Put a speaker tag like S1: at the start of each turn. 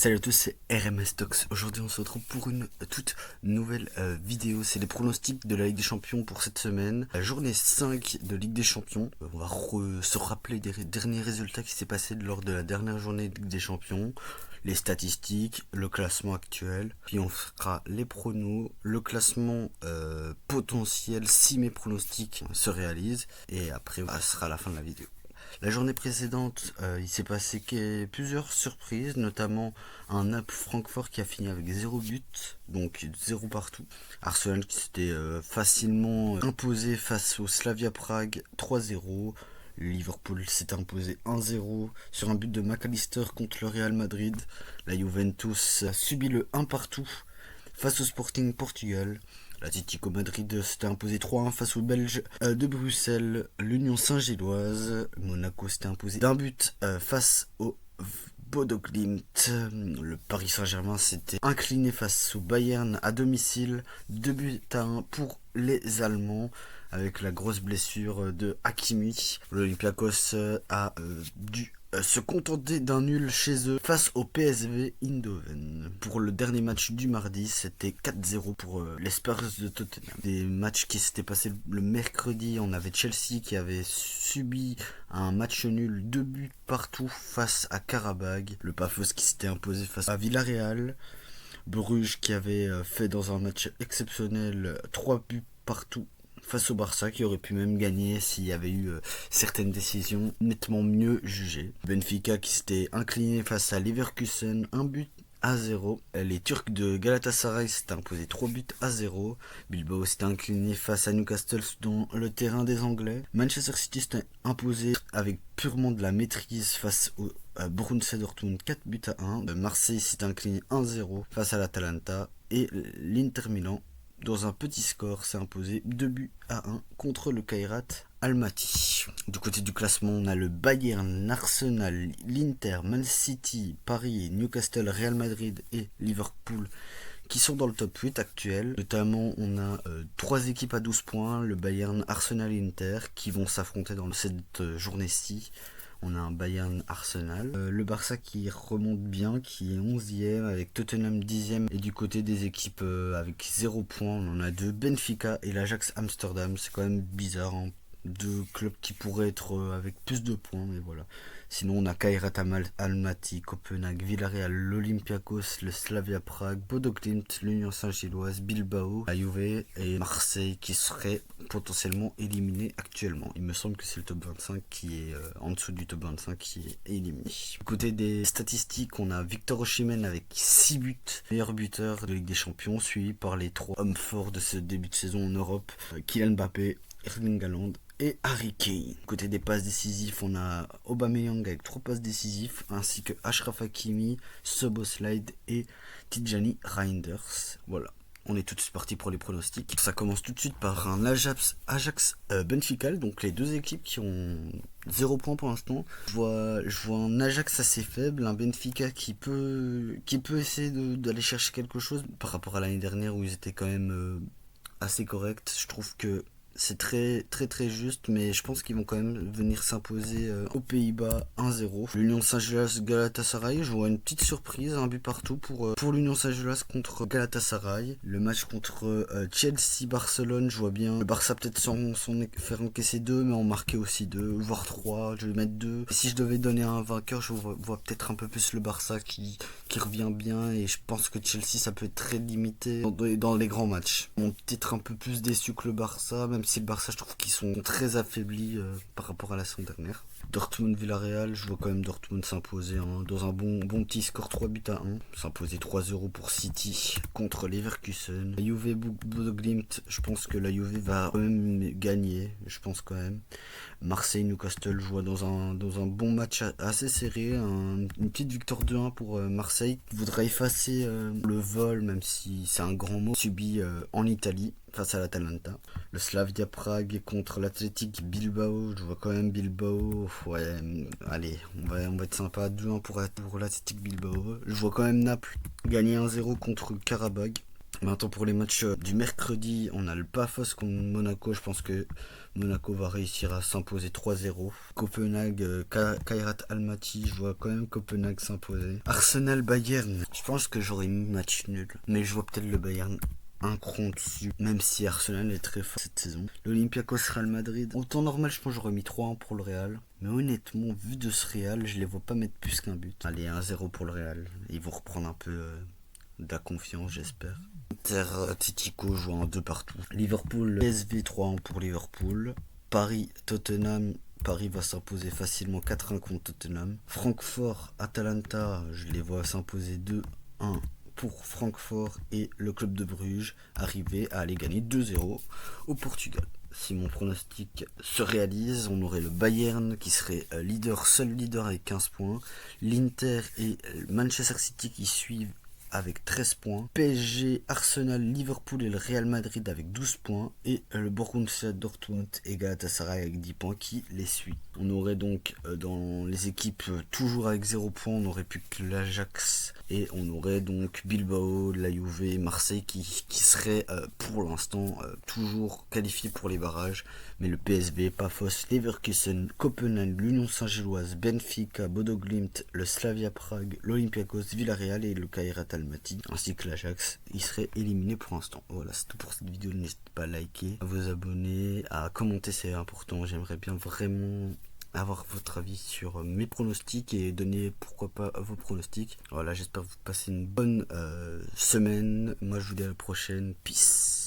S1: Salut à tous, c'est RMS Tox. Aujourd'hui, on se retrouve pour une toute nouvelle vidéo. C'est les pronostics de la Ligue des Champions pour cette semaine. La journée 5 de Ligue des Champions. On va se rappeler des derniers résultats qui s'est passé lors de la dernière journée de Ligue des Champions. Les statistiques, le classement actuel. Puis on fera les pronos, le classement potentiel si mes pronostics se réalisent. Et après, ce sera la fin de la vidéo. La journée précédente, il s'est passé plusieurs surprises, notamment un Naples Francfort qui a fini avec 0 but, donc 0 partout. Arsenal qui s'était facilement imposé face au Slavia Prague 3-0. Liverpool s'est imposé 1-0 sur un but de McAllister contre le Real Madrid. La Juventus a subi le 1 partout face au Sporting Portugal. L'Atlético Madrid s'était imposé 3-1 face aux Belges de Bruxelles. L'Union Saint-Gilloise, Monaco s'était imposé d'un but face au Bodo Glimt. Le Paris Saint-Germain s'était incliné face au Bayern à domicile. 2-1 pour les Allemands avec la grosse blessure de Hakimi. L'Olympiakos a dû se contenter d'un nul chez eux face au PSV Eindhoven. Pour le dernier match du mardi, c'était 4-0 pour les Spurs de Tottenham. Des matchs qui s'étaient passés le mercredi, on avait Chelsea qui avait subi un match nul, 2 buts partout face à Karabag. Le Pafos qui s'était imposé face à Villarreal. Bruges qui avait fait dans un match exceptionnel 3 buts partout face au Barça, qui aurait pu même gagner s'il y avait eu certaines décisions nettement mieux jugées. Benfica qui s'était incliné face à Leverkusen 1-0. Les Turcs de Galatasaray s'étaient imposés 3-0. Bilbao s'était incliné face à Newcastle dans le terrain des Anglais. Manchester City s'était imposé avec purement de la maîtrise face au Borussia Dortmund 4-1. Marseille s'est incliné 1-0 face à l'Atalanta. Et l'Inter Milan, dans un petit score, s'est imposé 2-1 contre le Kairat Almaty. Du côté du classement, on a le Bayern, Arsenal, l'Inter, Man City, Paris, Newcastle, Real Madrid et Liverpool qui sont dans le top 8 actuel. Notamment, on a 3 équipes à 12 points, le Bayern, Arsenal et Inter, qui vont s'affronter dans cette journée-ci. On a un Bayern Arsenal. Le Barça qui remonte bien, qui est 11e avec Tottenham 10e. Et du côté des équipes avec 0 points, on en a 2. Benfica et l'Ajax Amsterdam. C'est quand même bizarre, hein. 2 clubs qui pourraient être avec plus de points, mais voilà. Sinon, on a Kairat Almaty, Copenhague, Villarreal, l'Olympiakos, le Slavia Prague, Bodo Glimt, l'Union Saint-Gilloise, Bilbao, la Juve et Marseille qui seraient potentiellement éliminés actuellement. Il me semble que c'est le top 25 qui est en dessous du top 25 qui est éliminé. Du côté des statistiques, on a Victor Osimhen avec 6 buts, meilleur buteur de Ligue des Champions, suivi par les 3 hommes forts de ce début de saison en Europe, Kylian Mbappé, Erling Haaland et Harry Kane. Côté des passes décisives, on a Aubameyang avec 3 passes décisives, ainsi que Achraf Hakimi, Szoboszlai et Tijani Reinders. Voilà, on est tout de suite parti pour les pronostics. Ça commence tout de suite par un Ajax Benfica, donc les deux équipes qui ont 0 points pour l'instant. Je vois un Ajax assez faible, un Benfica qui peut essayer d'aller chercher quelque chose par rapport à l'année dernière où ils étaient quand même assez corrects. Je trouve que c'est très juste, mais je pense qu'ils vont quand même venir s'imposer aux Pays-Bas 1-0. L'Union Saint-Gilloise Galatasaray, je vois une petite surprise, un but partout pour l'Union Saint-Gilloise contre Galatasaray. Le match contre Chelsea-Barcelone, je vois bien le Barça peut-être faire encaisser 2, mais en marquer aussi 2, voire 3, je vais mettre 2. Et si je devais donner un vainqueur, je vois peut-être un peu plus le Barça qui revient bien, et je pense que Chelsea ça peut être très limité dans les grands matchs. Bon, peut-être un peu plus déçu que le Barça, même si le Barça je trouve qu'ils sont très affaiblis par rapport à la saison dernière. Dortmund-Villarreal, je vois quand même Dortmund s'imposer dans un bon petit score 3-1. S'imposer 3-0 pour City contre Leverkusen. La Juve Bodo Glimt, je pense que la Juve va quand même gagner, je pense quand même. Marseille-Newcastle, je vois dans un bon match assez serré, une petite victoire 2-1 pour Marseille, qui voudra effacer le vol, même si c'est un grand mot, subi en Italie face à l'Atalanta. Le Slavia Prague contre l'Athletic Bilbao, je vois quand même Bilbao, ouais, allez, on va être sympa, 2-1 pour l'Athletic Bilbao. Je vois quand même Naples gagner 1-0 contre Karabag. Maintenant pour les matchs du mercredi, on a le Pafos contre Monaco. Je pense que Monaco va réussir à s'imposer 3-0. Copenhague, Kairat Almaty, je vois quand même Copenhague s'imposer. Arsenal Bayern, je pense que j'aurais mis match nul, mais je vois peut-être le Bayern un cran dessus, même si Arsenal est très fort cette saison. L'Olympiakos Real Madrid, au temps normal je pense que j'aurais mis 3-1 pour le Real, mais honnêtement vu de ce Real je les vois pas mettre plus qu'un but. Allez, 1-0 pour le Real, ils vont reprendre un peu de la confiance j'espère. Inter Atletico joue en 2 partout. Liverpool PSV 3-1 pour Liverpool. Paris Tottenham, Paris va s'imposer facilement 4-1 contre Tottenham. Francfort Atalanta, je les vois s'imposer 2-1 pour Francfort, et le club de Bruges arriver à aller gagner 2-0 au Portugal. Si mon pronostic se réalise, on aurait le Bayern qui serait seul leader avec 15 points. L'Inter et Manchester City qui suivent avec 13 points. PSG, Arsenal, Liverpool et le Real Madrid avec 12 points. Et le Borussia Dortmund et Galatasaray avec 10 points qui les suit. On aurait donc dans les équipes toujours avec 0 points, on aurait plus que l'Ajax. Et on aurait donc Bilbao, la Juve et Marseille qui seraient pour l'instant toujours qualifiés pour les barrages. Mais le PSV, Pafos, Leverkusen, Copenhague, l'Union Saint-Gilloise, Benfica, Bodo Glimt, le Slavia Prague, l'Olympiakos, Villarreal et le Kairat Almaty, ainsi que l'Ajax, ils seraient éliminés pour l'instant. Voilà, c'est tout pour cette vidéo. N'hésitez pas à liker, à vous abonner, à commenter, c'est important. J'aimerais bien vraiment avoir votre avis sur mes pronostics et donner pourquoi pas vos pronostics. Voilà, j'espère que vous passez une bonne semaine. Moi je vous dis à la prochaine. Peace.